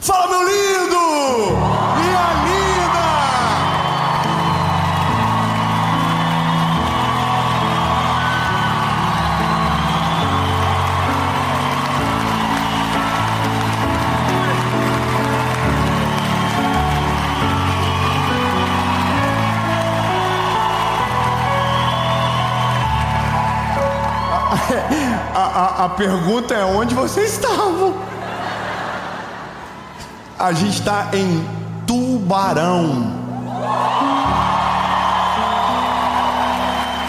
Fala, meu lindo! Minha linda! A pergunta é: onde vocês estavam? A gente está em Tubarão.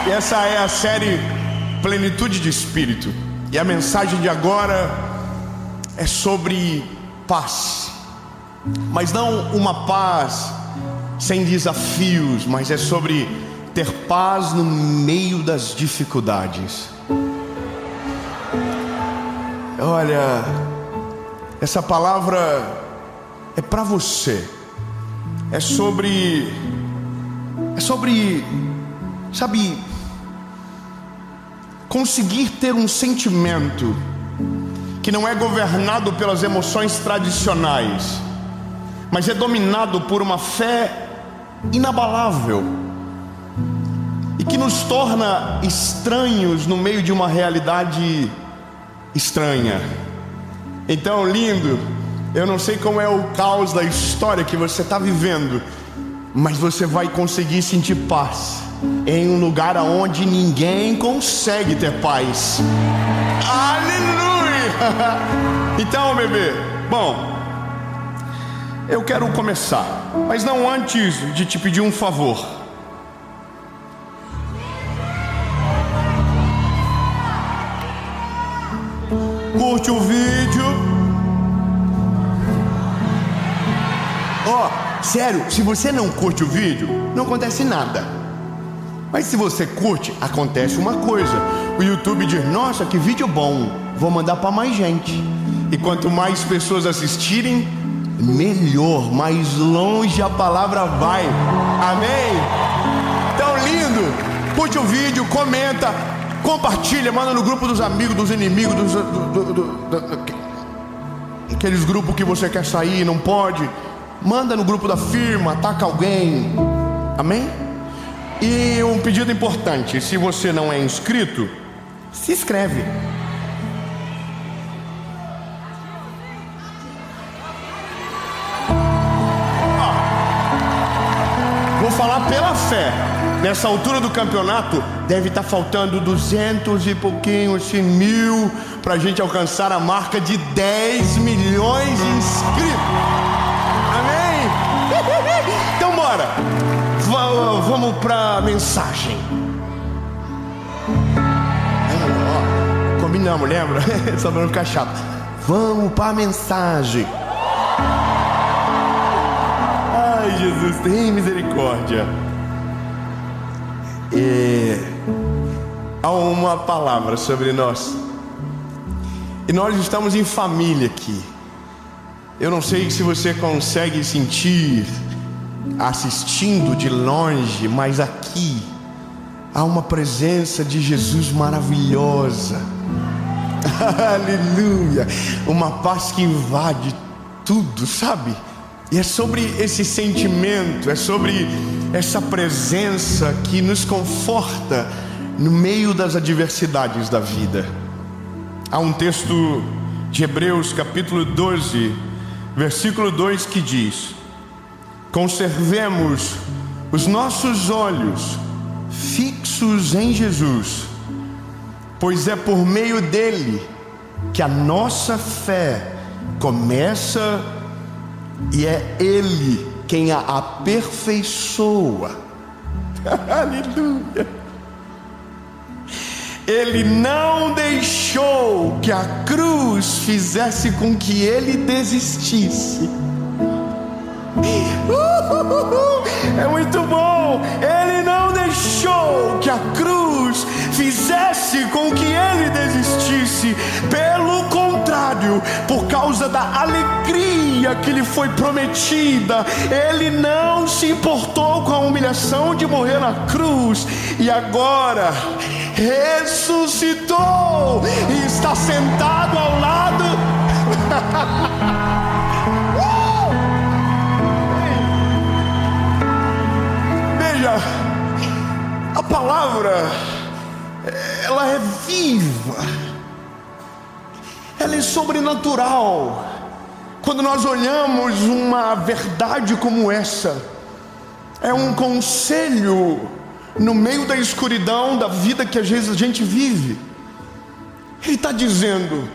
E essa é a série Plenitude de Espírito. E a mensagem de agora é sobre paz. Mas não uma paz sem desafios, mas é sobre ter paz no meio das dificuldades. Olha, essa palavra é para você. É sobre, sabe, conseguir ter um sentimento que não é governado pelas emoções tradicionais, mas é dominado por uma fé inabalável e que nos torna estranhos no meio de uma realidade estranha. Então, lindo, eu não sei como é o caos da história que você está vivendo, mas você vai conseguir sentir paz em um lugar onde ninguém consegue ter paz. Aleluia! Então, bebê, bom, eu quero começar, mas não antes de te pedir um favor. Curte o vídeo. Sério, se você não curte o vídeo, não acontece nada. Mas se você curte, acontece uma coisa. O YouTube diz: nossa, que vídeo bom, vou mandar para mais gente. E quanto mais pessoas assistirem, melhor, mais longe a palavra vai. Amém? Então, lindo, curte o vídeo, comenta, compartilha, manda no grupo dos amigos, dos inimigos, aqueles grupos que você quer sair e não pode. Manda no grupo da firma, ataca alguém. Amém? E um pedido importante: se você não é inscrito, se inscreve. Vou falar pela fé. Nessa altura do campeonato, deve estar faltando 200 e pouquinho, 100 mil, para a gente alcançar a marca de 10 milhões de inscritos. Amém? Então bora. Vamos para a mensagem. Combinamos, lembra? Só para não ficar chato. Vamos para a mensagem. Ai, Jesus, tem misericórdia. Há uma palavra sobre nós. E nós estamos em família aqui. Eu não sei se você consegue sentir assistindo de longe, mas aqui há uma presença de Jesus maravilhosa. Aleluia. Uma paz que invade tudo, sabe? E é sobre esse sentimento, é sobre essa presença que nos conforta no meio das adversidades da vida. Há um texto de Hebreus capítulo 12, versículo 2 que diz: conservemos os nossos olhos fixos em Jesus, pois é por meio dele que a nossa fé começa e é ele quem a aperfeiçoa. Aleluia. Ele não deixou que a cruz fizesse com que ele desistisse. É muito bom. Ele não deixou que a cruz fizesse com que ele desistisse. Pelo contrário, por causa da alegria que lhe foi prometida, ele não se importou com a humilhação de morrer na cruz. E agora ressuscitou e está sentado ao lado palavra, ela é viva, ela é sobrenatural. Quando nós olhamos uma verdade como essa, é um conselho no meio da escuridão da vida que às vezes a gente vive. Ele está dizendo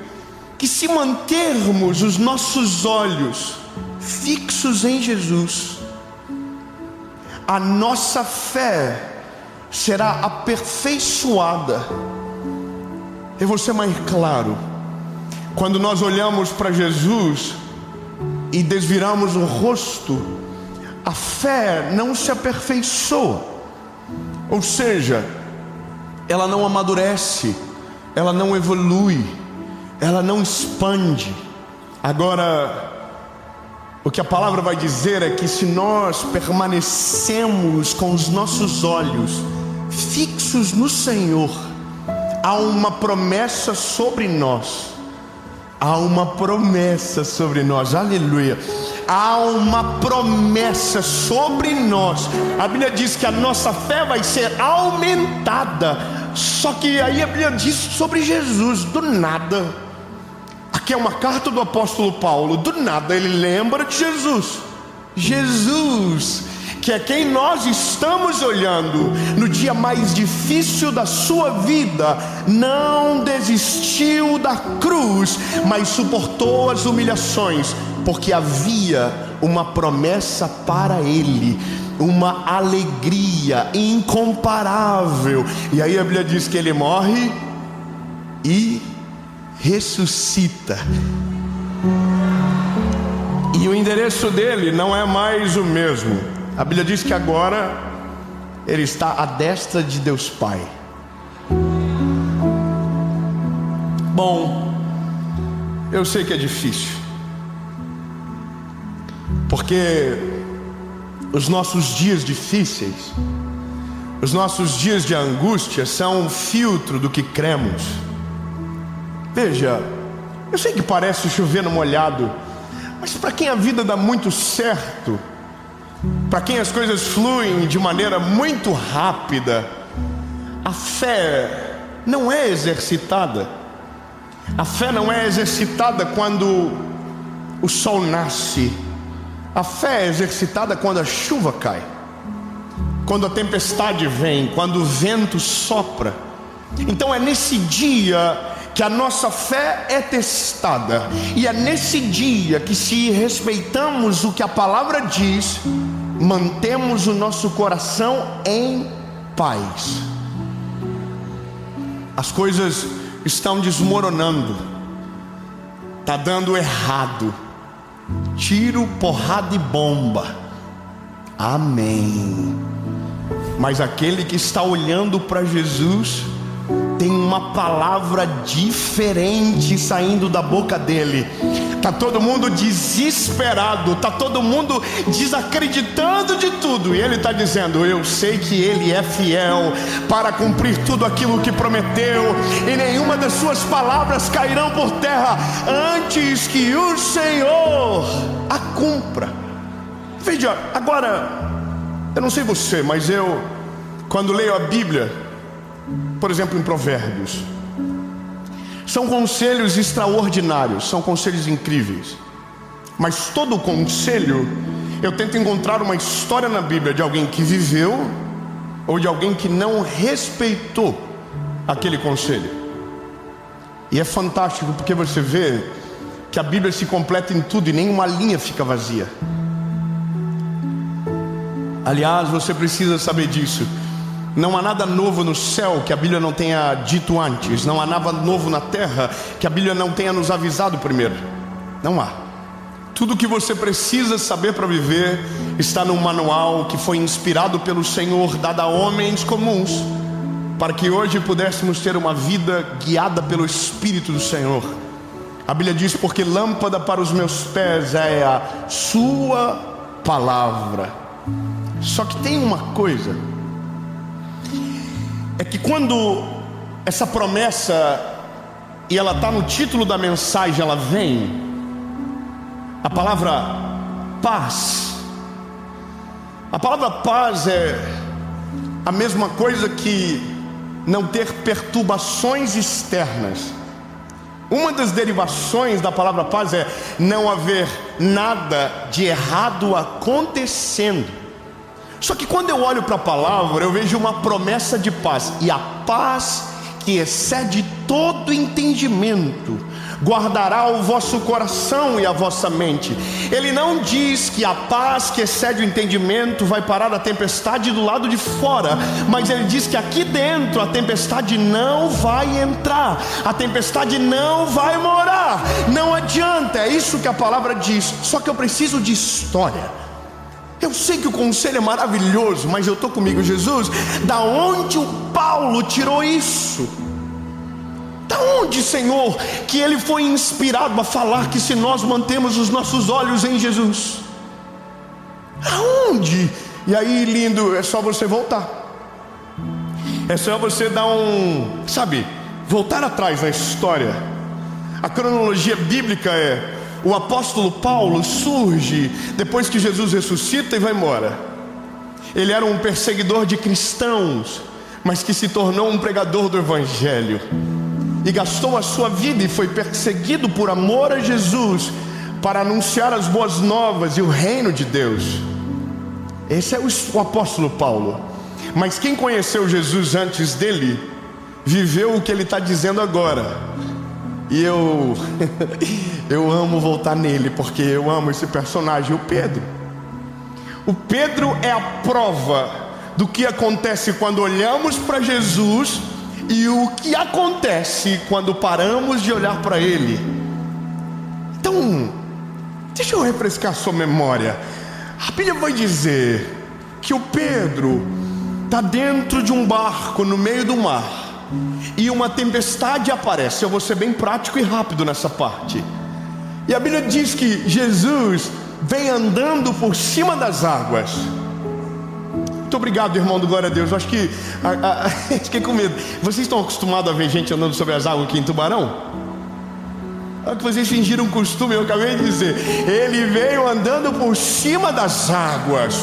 que se mantermos os nossos olhos fixos em Jesus, a nossa fé será aperfeiçoada. Eu vou ser mais claro: quando nós olhamos para Jesus e desviramos o rosto, a fé não se aperfeiçoa, ou seja, ela não amadurece, ela não evolui, ela não expande. Agora, o que a palavra vai dizer é que se nós permanecemos com os nossos olhos fixos no Senhor, há uma promessa sobre nós. Há uma promessa sobre nós, aleluia. Há uma promessa sobre nós. A Bíblia diz que a nossa fé vai ser aumentada. Só que aí a Bíblia diz sobre Jesus, do nada. Aqui é uma carta do apóstolo Paulo. Do nada ele lembra de Jesus. Jesus, que é quem nós estamos olhando no dia mais difícil da sua vida, não desistiu da cruz, mas suportou as humilhações, porque havia uma promessa para ele, uma alegria incomparável. E aí a Bíblia diz que ele morre e ressuscita. E o endereço dele não é mais o mesmo. A Bíblia diz que agora ele está à destra de Deus Pai. Bom, eu sei que é difícil, porque os nossos dias difíceis, os nossos dias de angústia são um filtro do que cremos. Veja, eu sei que parece chover no molhado, mas para quem a vida dá muito certo, para quem as coisas fluem de maneira muito rápida, a fé não é exercitada. A fé não é exercitada quando o sol nasce. A fé é exercitada quando a chuva cai, quando a tempestade vem, quando o vento sopra. Então é nesse dia que a nossa fé é testada, e é nesse dia que, se respeitamos o que a palavra diz, mantemos o nosso coração em paz. As coisas estão desmoronando, está dando errado, tiro, porrada e bomba, amém. Mas aquele que está olhando para Jesus tem uma palavra diferente saindo da boca dele. Está todo mundo desesperado, está todo mundo desacreditando de tudo, e ele está dizendo: eu sei que ele é fiel para cumprir tudo aquilo que prometeu, e nenhuma das suas palavras cairão por terra antes que o Senhor a cumpra. Veja, agora, eu não sei você, mas eu, quando leio a Bíblia, por exemplo, em Provérbios, são conselhos extraordinários, são conselhos incríveis. Mas todo conselho, eu tento encontrar uma história na Bíblia de alguém que viveu, ou de alguém que não respeitou aquele conselho. E é fantástico, porque você vê que a Bíblia se completa em tudo e nenhuma linha fica vazia. Aliás, você precisa saber disso. Não há nada novo no céu que a Bíblia não tenha dito antes. Não há nada novo na terra que a Bíblia não tenha nos avisado primeiro. Não há. Tudo que você precisa saber para viver está num manual que foi inspirado pelo Senhor, dado a homens comuns, para que hoje pudéssemos ter uma vida guiada pelo Espírito do Senhor. A Bíblia diz: porque lâmpada para os meus pés é a sua palavra. Só que tem uma coisa, é que quando essa promessa, e ela está no título da mensagem, ela vem, a palavra paz. A palavra paz a mesma coisa que não ter perturbações externas. Uma das derivações da palavra paz é não haver nada de errado acontecendo. Só que quando eu olho para a palavra, eu vejo uma promessa de paz. E a paz que excede todo entendimento guardará o vosso coração e a vossa mente. Ele não diz que a paz que excede o entendimento vai parar a tempestade do lado de fora, mas ele diz que aqui dentro a tempestade não vai entrar, a tempestade não vai morar. Não adianta, é isso que a palavra diz. Só que eu preciso de história. Eu sei que o conselho é maravilhoso, mas eu estou comigo, Jesus, da onde o Paulo tirou isso? Da onde, Senhor, que ele foi inspirado a falar que se nós mantemos os nossos olhos em Jesus? Aonde? E aí, lindo, é só você voltar. É só você dar voltar atrás na história. A cronologia bíblica é: o apóstolo Paulo surge depois que Jesus ressuscita e vai embora. Ele era um perseguidor de cristãos, mas que se tornou um pregador do evangelho. E gastou a sua vida e foi perseguido por amor a Jesus, para anunciar as boas novas e o reino de Deus. Esse é o apóstolo Paulo. Mas quem conheceu Jesus antes dele, viveu o que ele está dizendo agora. E eu amo voltar nele, porque eu amo esse personagem, o Pedro. O Pedro é a prova do que acontece quando olhamos para Jesus e o que acontece quando paramos de olhar para ele. Então, deixa eu refrescar sua memória. A Bíblia vai dizer que o Pedro está dentro de um barco no meio do mar, e uma tempestade aparece. Eu vou ser bem prático e rápido nessa parte. E a Bíblia diz que Jesus vem andando por cima das águas. Muito obrigado, irmão do Glória a Deus. Eu acho que fiquei com medo. Vocês estão acostumados a ver gente andando sobre as águas aqui em Tubarão? É que vocês fingiram costume, eu acabei de dizer. Ele veio andando por cima das águas.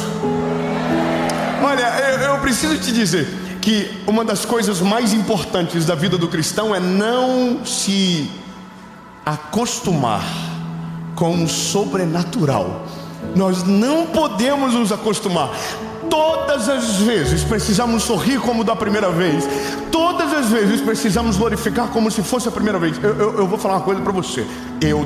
Olha, eu preciso te dizer que uma das coisas mais importantes da vida do cristão é não se acostumar com o sobrenatural. Nós não podemos nos acostumar. Todas as vezes precisamos sorrir como da primeira vez. Todas as vezes precisamos glorificar como se fosse a primeira vez. Eu vou falar uma coisa para você.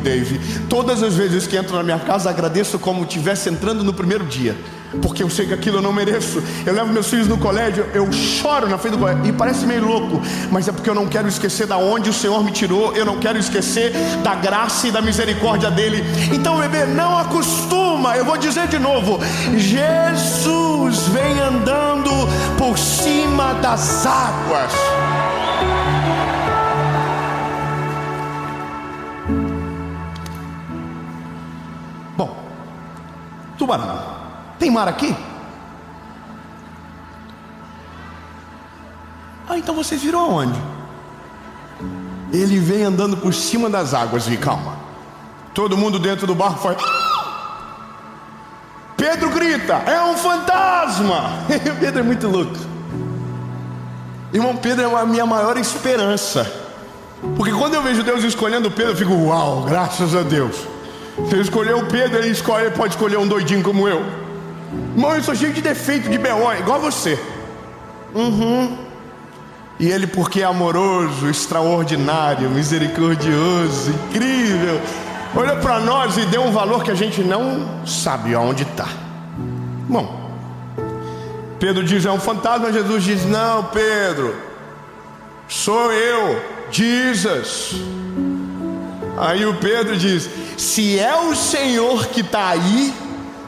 Dave, todas as vezes que entro na minha casa, agradeço como se estivesse entrando no primeiro dia, porque eu sei que aquilo eu não mereço. Eu levo meus filhos no colégio, eu choro na frente do colégio, e parece meio louco, mas é porque eu não quero esquecer da onde o Senhor me tirou. Eu não quero esquecer da graça e da misericórdia dele. Então, bebê, não acostuma. Eu vou dizer de novo: Jesus vem andando por cima das águas. Bom, Tubarão, tem mar aqui? Então vocês viram aonde? Ele vem andando por cima das águas. E calma, todo mundo dentro do barco faz... Pedro grita: é um fantasma! Pedro é muito louco. Irmão, Pedro é a minha maior esperança, porque quando eu vejo Deus escolhendo Pedro, eu fico: uau, graças a Deus. Se ele escolheu o Pedro, ele pode escolher um doidinho como eu. Irmão, eu sou cheio de defeito, de B.O., igual a você. E ele, porque é amoroso, extraordinário, misericordioso, incrível, olhou para nós e deu um valor que a gente não sabe aonde está. Bom, Pedro diz: é um fantasma. Jesus diz: não, Pedro, sou eu, Jesus. Aí o Pedro diz: se é o Senhor que está aí,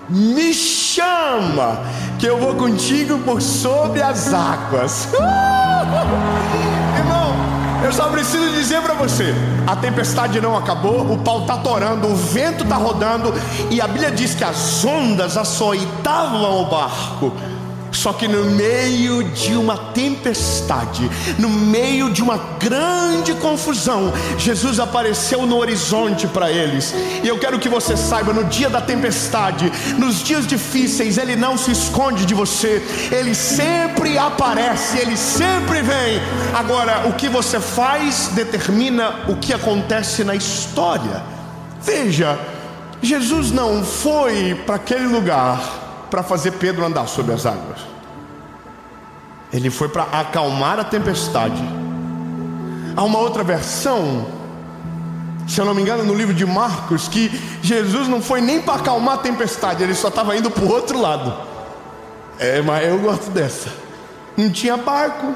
me chama, que eu vou contigo por sobre as águas. Irmão, eu só preciso dizer para você: a tempestade não acabou, o pau está torando, o vento está rodando, e a Bíblia diz que as ondas açoitavam o barco. Só que no meio de uma tempestade, no meio de uma grande confusão, Jesus apareceu no horizonte para eles. E eu quero que você saiba, no dia da tempestade, nos dias difíceis, Ele não se esconde de você. Ele sempre aparece, Ele sempre vem. Agora, o que você faz determina o que acontece na história. Veja, Jesus não foi para aquele lugar para fazer Pedro andar sobre as águas. Ele foi para acalmar a tempestade. Há uma outra versão, se eu não me engano, no livro de Marcos, que Jesus não foi nem para acalmar a tempestade, ele só estava indo para o outro lado. Mas eu gosto dessa. Não tinha barco,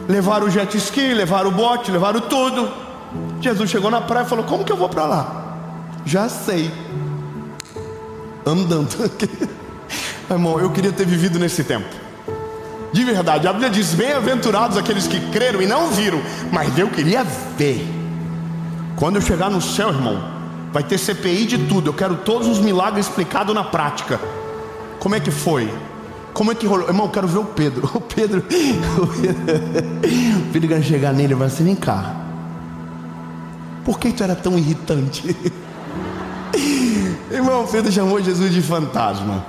levaram o jet ski, levaram o bote, levaram tudo. Jesus chegou na praia e falou: como que eu vou para lá? Já sei, andando. Irmão, eu queria ter vivido nesse tempo. De verdade, a Bíblia diz: bem-aventurados aqueles que creram e não viram. Mas eu queria ver. Quando eu chegar no céu, irmão, vai ter CPI de tudo. Eu quero todos os milagres explicados na prática. Como é que foi? Como é que rolou? Irmão, eu quero ver o Pedro. O Pedro vai chegar nele e vai assim: vem cá, por que tu era tão irritante? Irmão, Pedro chamou Jesus de fantasma.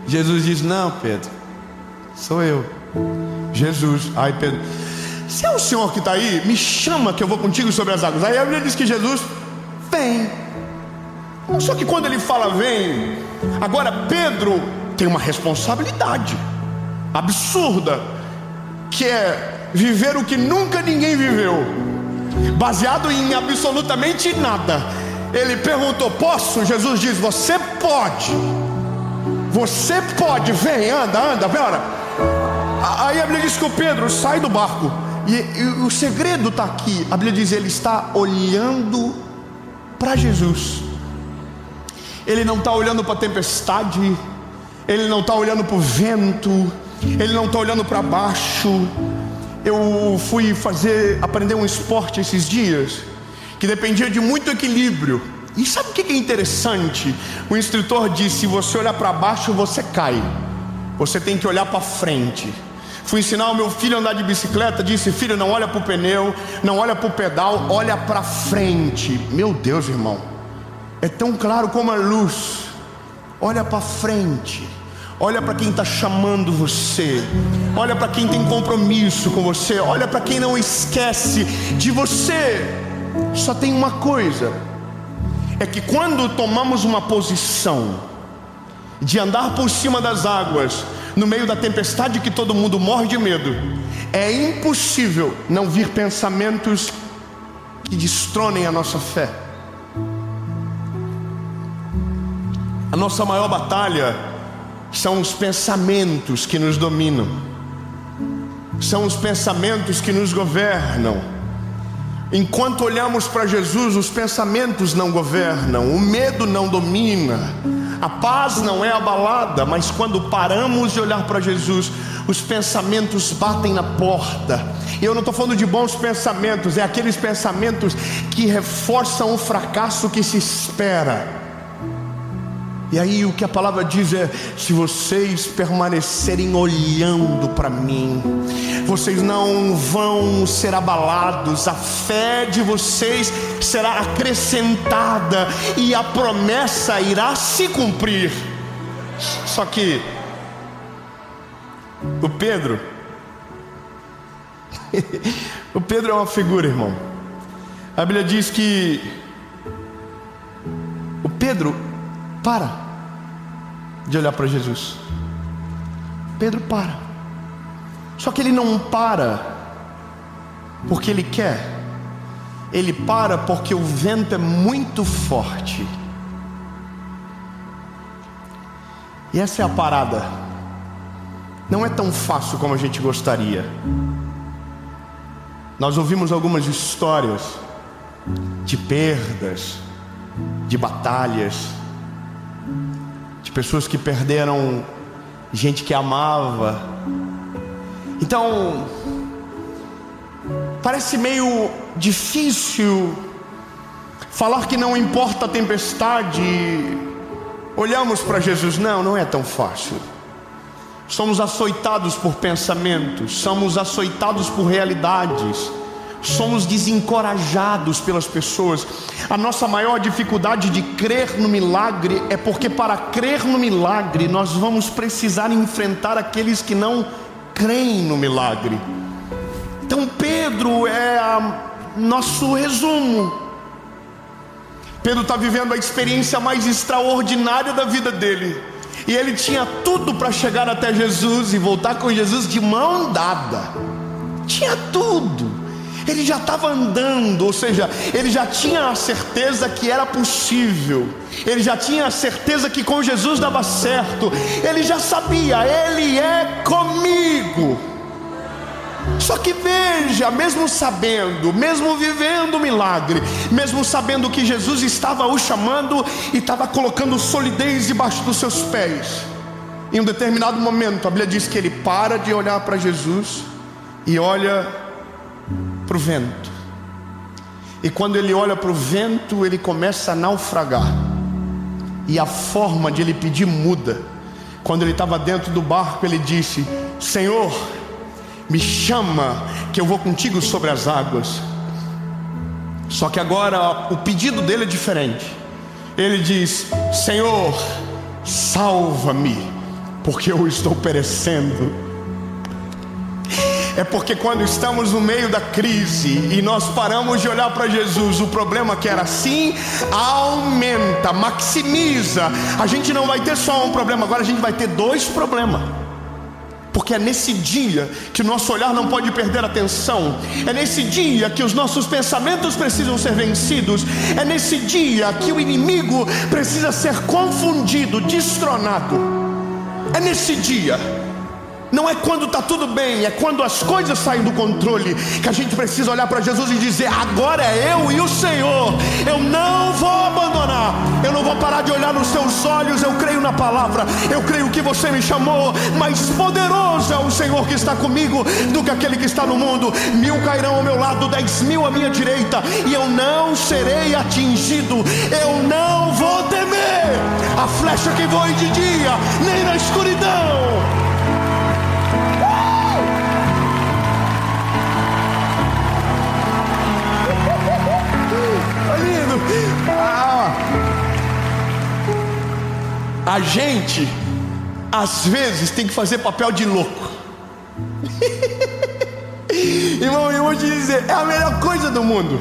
Jesus diz: não, Pedro, sou eu. Jesus, ai Pedro, se é o Senhor que está aí, me chama que eu vou contigo sobre as águas. Aí a Bíblia diz que Jesus vem. Só que quando ele fala vem, agora Pedro tem uma responsabilidade absurda, que é viver o que nunca ninguém viveu, baseado em absolutamente nada. Ele perguntou: posso? Jesus diz: você pode. Você pode, vem, anda, bora. Aí a Bíblia diz que o Pedro sai do barco. E o segredo está aqui. A Bíblia diz: ele está olhando para Jesus. Ele não está olhando para a tempestade, ele não está olhando para o vento, ele não está olhando para baixo. Eu fui aprender um esporte esses dias que dependia de muito equilíbrio. E sabe o que é interessante? O instrutor disse: se você olhar para baixo, você cai. Você tem que olhar para frente. Fui ensinar o meu filho a andar de bicicleta. Disse: filho, não olha para o pneu, não olha para o pedal, olha para frente. Meu Deus, irmão, é tão claro como a luz. Olha para frente. Olha para quem está chamando você. Olha para quem tem compromisso com você. Olha para quem não esquece de você. Só tem uma coisa: é que quando tomamos uma posição de andar por cima das águas, no meio da tempestade que todo mundo morre de medo, é impossível não vir pensamentos que destronem a nossa fé. A nossa maior batalha são os pensamentos que nos dominam, são os pensamentos que nos governam. Enquanto olhamos para Jesus, os pensamentos não governam, o medo não domina, a paz não é abalada. Mas quando paramos de olhar para Jesus, os pensamentos batem na porta. E eu não estou falando de bons pensamentos, é aqueles pensamentos que reforçam o fracasso que se espera. E aí o que a palavra diz é: se vocês permanecerem olhando para mim, vocês não vão ser abalados, a fé de vocês será acrescentada e a promessa irá se cumprir. Só que o Pedro é uma figura, irmão. A Bíblia diz que o Pedro para de olhar para Jesus. Pedro para. Só que ele não para porque ele quer. Ele para porque o vento é muito forte. E essa é a parada. Não é tão fácil como a gente gostaria. Nós ouvimos algumas histórias de perdas, de batalhas, de pessoas que perderam gente que amava. Então parece meio difícil falar que não importa a tempestade. Olhamos para Jesus. Não é tão fácil. somos açoitados por pensamentos, somos açoitados por realidades, somos desencorajados pelas pessoas. A nossa maior dificuldade de crer no milagre é porque, para crer no milagre, nós vamos precisar enfrentar aqueles que não creem no milagre. Então Pedro é nosso resumo. Pedro está vivendo a experiência mais extraordinária da vida dele, e ele tinha tudo para chegar até Jesus e voltar com Jesus de mão dada. Tinha tudo. Ele já estava andando, ou seja, ele já tinha a certeza que era possível. Ele já tinha a certeza que com Jesus dava certo. Ele já sabia, Ele é comigo. Só que veja, mesmo sabendo, mesmo vivendo o milagre, mesmo sabendo que Jesus estava o chamando e estava colocando solidez debaixo dos seus pés, em um determinado momento a Bíblia diz que ele para de olhar para Jesus e olha para o vento. E quando ele olha para o vento, ele começa a naufragar. E a forma de ele pedir muda. Quando ele estava dentro do barco, ele disse: Senhor, me chama que eu vou contigo sobre as águas. Só que agora o pedido dele é diferente. Ele diz: Senhor, salva-me, porque eu estou perecendo. É porque quando estamos no meio da crise e nós paramos de olhar para Jesus, o problema que era assim aumenta, maximiza. A gente não vai ter só um problema, agora a gente vai ter dois problemas. Porque é nesse dia que o nosso olhar não pode perder a atenção. É nesse dia que os nossos pensamentos precisam ser vencidos. É nesse dia que o inimigo precisa ser confundido, destronado. É nesse dia. Não é quando está tudo bem, é quando as coisas saem do controle, que a gente precisa olhar para Jesus e dizer: agora é eu e o Senhor. Eu não vou abandonar, eu não vou parar de olhar nos seus olhos. Eu creio na palavra, eu creio que você me chamou. Mais poderoso é o Senhor que está comigo do que aquele que está no mundo. 1000 cairão ao meu lado, 10.000 à minha direita, e eu não serei atingido. Eu não vou temer a flecha que voe de dia, nem na escuridão. A gente às vezes tem que fazer papel de louco. Irmão, eu vou te dizer, é a melhor coisa do mundo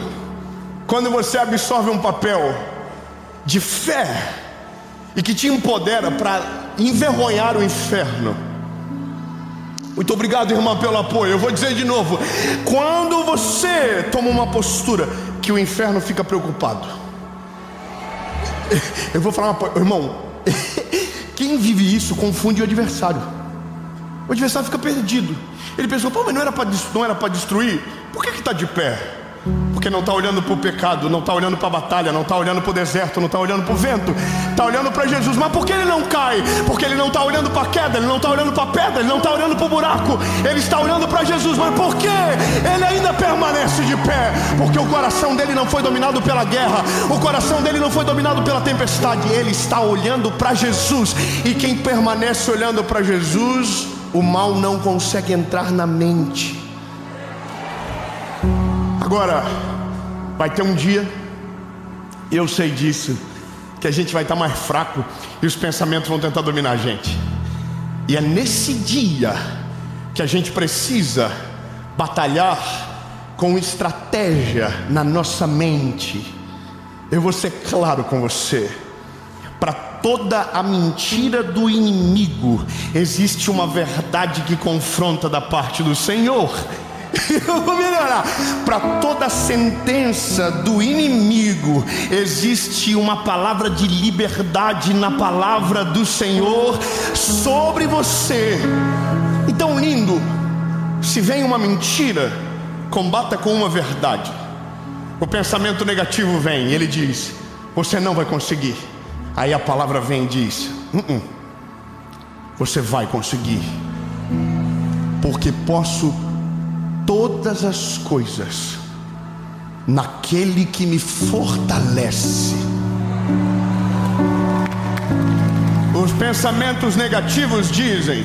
quando você absorve um papel de fé e que te empodera para envergonhar o inferno. Muito obrigado, irmã, pelo apoio. Eu vou dizer de novo: quando você toma uma postura que o inferno fica preocupado. Eu vou falar uma... Irmão, quem vive isso confunde o adversário. O adversário fica perdido. Ele pensou: pô, mas não era para destruir? Por que está de pé? Porque não está olhando para o pecado, não está olhando para a batalha, não está olhando para o deserto, não está olhando para o vento, está olhando para Jesus. Mas por que ele não cai? Porque ele não está olhando para a queda, ele não está olhando para a pedra, ele não está olhando para o buraco, ele está olhando para Jesus. Mas por que ele ainda permanece de pé? Porque o coração dele não foi dominado pela guerra, o coração dele não foi dominado pela tempestade. Ele está olhando para Jesus. E quem permanece olhando para Jesus, o mal não consegue entrar na mente. Agora, vai ter um dia, eu sei disso, que a gente vai estar mais fraco e os pensamentos vão tentar dominar a gente. E é nesse dia que a gente precisa batalhar com estratégia na nossa mente. Eu vou ser claro com você: para toda a mentira do inimigo existe uma verdade que confronta da parte do Senhor. Eu vou melhorar. Para toda sentença do inimigo existe uma palavra de liberdade na palavra do Senhor sobre você. Então, lindo, se vem uma mentira, combata com uma verdade. O pensamento negativo vem, ele diz: você não vai conseguir. Aí a palavra vem e diz: você vai conseguir, porque posso todas as coisas naquele que me fortalece. Os pensamentos negativos dizem: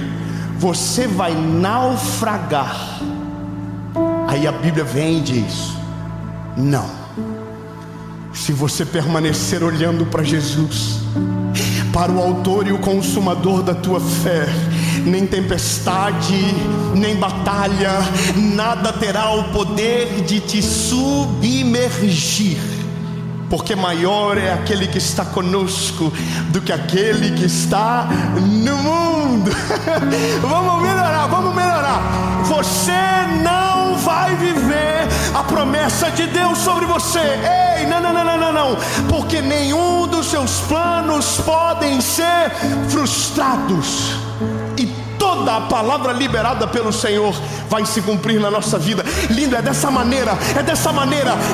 você vai naufragar. Aí a Bíblia vem e diz: não, se você permanecer olhando para Jesus, para o autor e o consumador da tua fé, nem tempestade, nem batalha, nada terá o poder de te submergir, porque maior é aquele que está conosco do que aquele que está no mundo. Vamos melhorar. Você não vai viver a promessa de Deus sobre você. Ei, não, porque nenhum dos seus planos podem ser frustrados. E toda a palavra liberada pelo Senhor vai se cumprir na nossa vida. Lindo, é dessa maneira,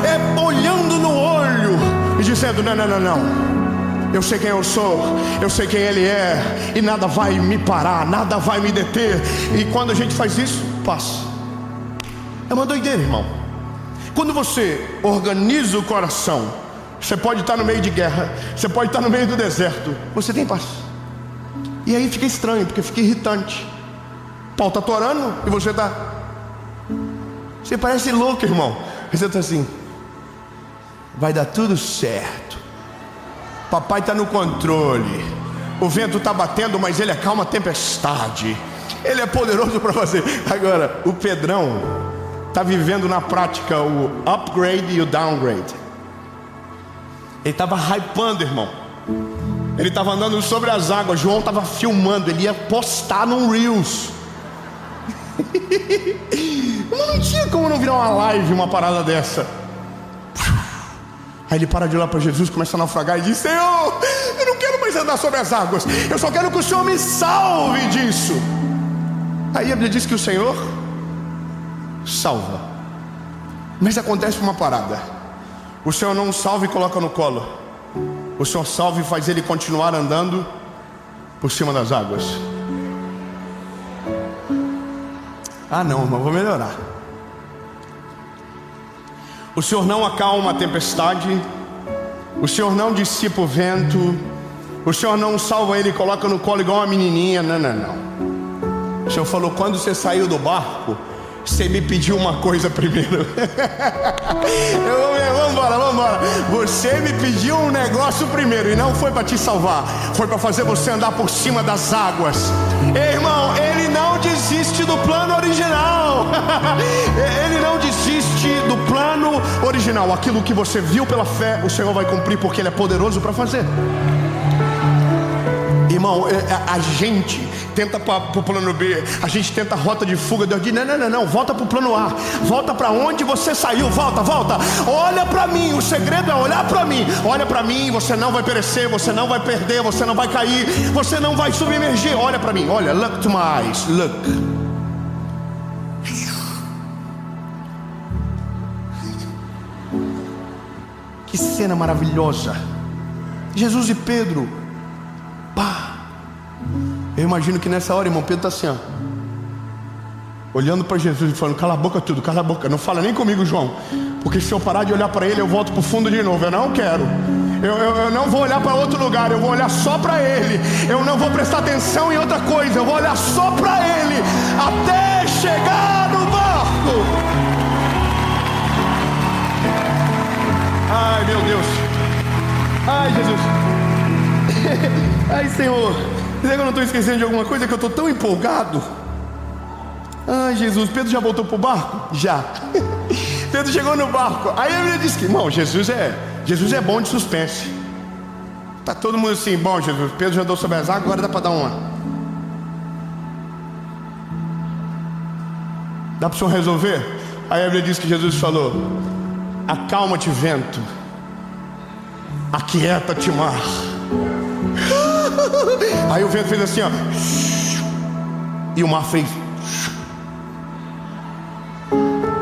é olhando no olho e dizendo: não, eu sei quem eu sou, eu sei quem Ele é, e nada vai me parar, nada vai me deter. E quando a gente faz isso, passa. É uma doideira, irmão. Quando você organiza o coração, você pode estar no meio de guerra, você pode estar no meio do deserto, você tem paz. E aí fica estranho, porque fica irritante. Paulo está orando e você está... Você parece louco, irmão. Você está assim: vai dar tudo certo, papai está no controle, o vento está batendo, mas Ele acalma a tempestade, Ele é poderoso para fazer. Agora, o Pedrão está vivendo na prática o upgrade e o downgrade. Ele estava hypando, irmão. Ele estava andando sobre as águas. João estava filmando, ele ia postar num Reels. Não tinha como não virar uma live, uma parada dessa. Aí ele para de olhar para Jesus, começa a naufragar e diz: Senhor, eu não quero mais andar sobre as águas, eu só quero que o Senhor me salve disso. Aí a Bíblia diz que o Senhor salva. Mas acontece uma parada: o Senhor não salva e coloca no colo. O Senhor salva e faz ele continuar andando por cima das águas. Ah não, irmão, vou melhorar. O Senhor não acalma a tempestade, o Senhor não dissipa o vento, o Senhor não salva ele e coloca no colo igual uma menininha. Não. O Senhor falou: quando você saiu do barco, você me pediu uma coisa primeiro. Vambora. Você me pediu um negócio primeiro, e não foi para te salvar, foi para fazer você andar por cima das águas. Ei, irmão, Ele não desiste do plano original. Ele não desiste do plano original. Aquilo que você viu pela fé, o Senhor vai cumprir, porque Ele é poderoso para fazer. Irmão, a gente tenta para o plano B, a gente tenta a rota de fuga. Deus diz: não, volta para o plano A, volta para onde você saiu, volta, olha para mim. O segredo é olhar para mim. Olha para mim, você não vai perecer, você não vai perder, você não vai cair, você não vai submergir. Olha para mim, olha, look to my eyes, look. Que cena maravilhosa. Jesus e Pedro, pá. Eu imagino que nessa hora, irmão, Pedro está assim, ó, olhando para Jesus e falando: cala a boca tudo, cala a boca, não fala nem comigo, João, porque se eu parar de olhar para ele, eu volto para o fundo de novo. Eu não quero, eu não vou olhar para outro lugar, eu vou olhar só para ele. Eu não vou prestar atenção em outra coisa, eu vou olhar só para ele, até chegar no barco. Ai, meu Deus. Ai, Jesus. Ai, Senhor, será que eu não estou esquecendo de alguma coisa, que eu estou tão empolgado? Ai, Jesus, Pedro já voltou para o barco? Já. Pedro chegou no barco. Aí a Bíblia diz que, irmão, Jesus é bom de suspense. Tá todo mundo assim: bom, Jesus, Pedro já andou sobre as águas, agora dá para dar uma. Dá para o Senhor resolver? Aí a Bíblia diz que Jesus falou: acalma-te, vento, aquieta-te, mar. Aí o vento fez assim, ó, e o mar fez.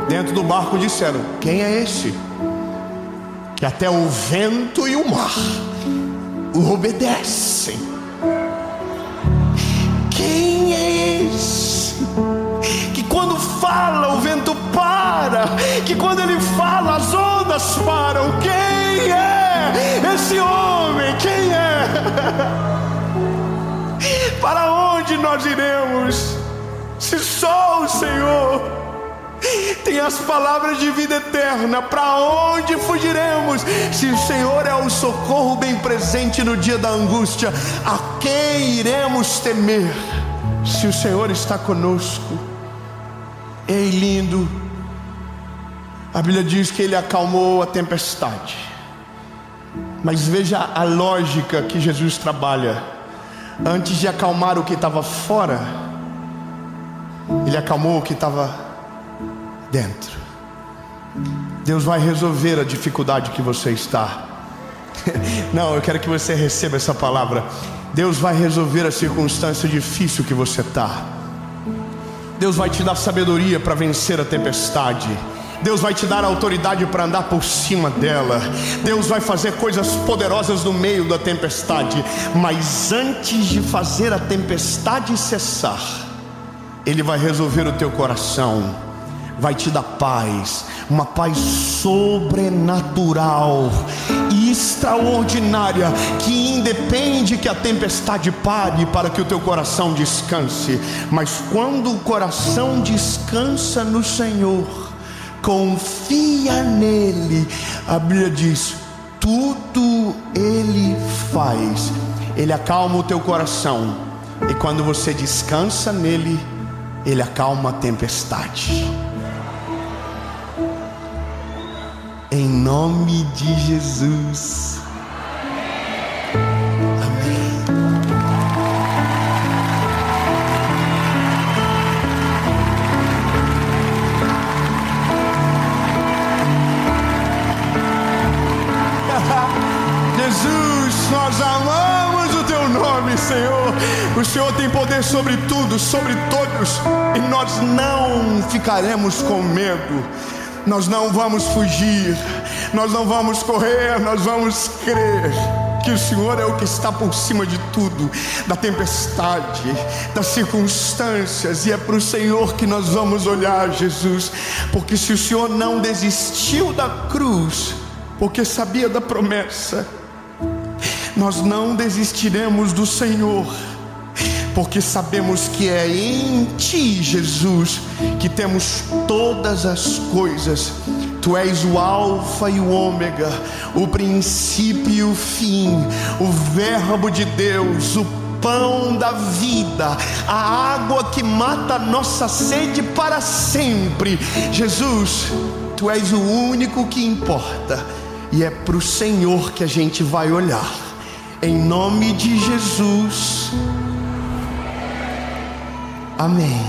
Dentro do barco disseram: quem é esse que até o vento e o mar o obedecem? Quem é esse que quando fala o vento para, que quando ele fala as ondas param? Quem é esse homem? Quem é? Para onde nós iremos? só o Senhor tem as palavras de vida eterna. Para onde fugiremos? Se o Senhor é o socorro bem presente no dia da angústia, a quem iremos temer? Se o Senhor está conosco. Ei, lindo, a Bíblia diz que Ele acalmou a tempestade. Mas veja a lógica que Jesus trabalha. Antes de acalmar o que estava fora, Ele acalmou o que estava dentro. Deus vai resolver a dificuldade que você está. Não, eu quero que você receba essa palavra. Deus vai resolver a circunstância difícil que você está. Deus vai te dar sabedoria para vencer a tempestade. Deus vai te dar autoridade para andar por cima dela. Deus vai fazer coisas poderosas no meio da tempestade. Mas antes de fazer a tempestade cessar, Ele vai resolver o teu coração. Vai te dar paz, uma paz sobrenatural e extraordinária, que independe que a tempestade pare para que o teu coração descanse. Mas quando o coração descansa no Senhor, confia nele, a Bíblia diz, tudo Ele faz. Ele acalma o teu coração, e quando você descansa nele, Ele acalma a tempestade. Em nome de Jesus. Amém. Jesus, nós amamos o Teu nome, Senhor. O Senhor tem poder sobre tudo, sobre todos, e nós não ficaremos com medo. Nós não vamos fugir, nós não vamos correr, nós vamos crer que o Senhor é o que está por cima de tudo, da tempestade, das circunstâncias, e é para o Senhor que nós vamos olhar, Jesus, porque se o Senhor não desistiu da cruz, porque sabia da promessa, nós não desistiremos do Senhor, porque sabemos que é em Ti, Jesus, que temos todas as coisas. Tu és o alfa e o ômega, o princípio e o fim, o verbo de Deus, o pão da vida, a água que mata a nossa sede para sempre. Jesus, Tu és o único que importa, e é para o Senhor que a gente vai olhar. Em nome de Jesus. Amém.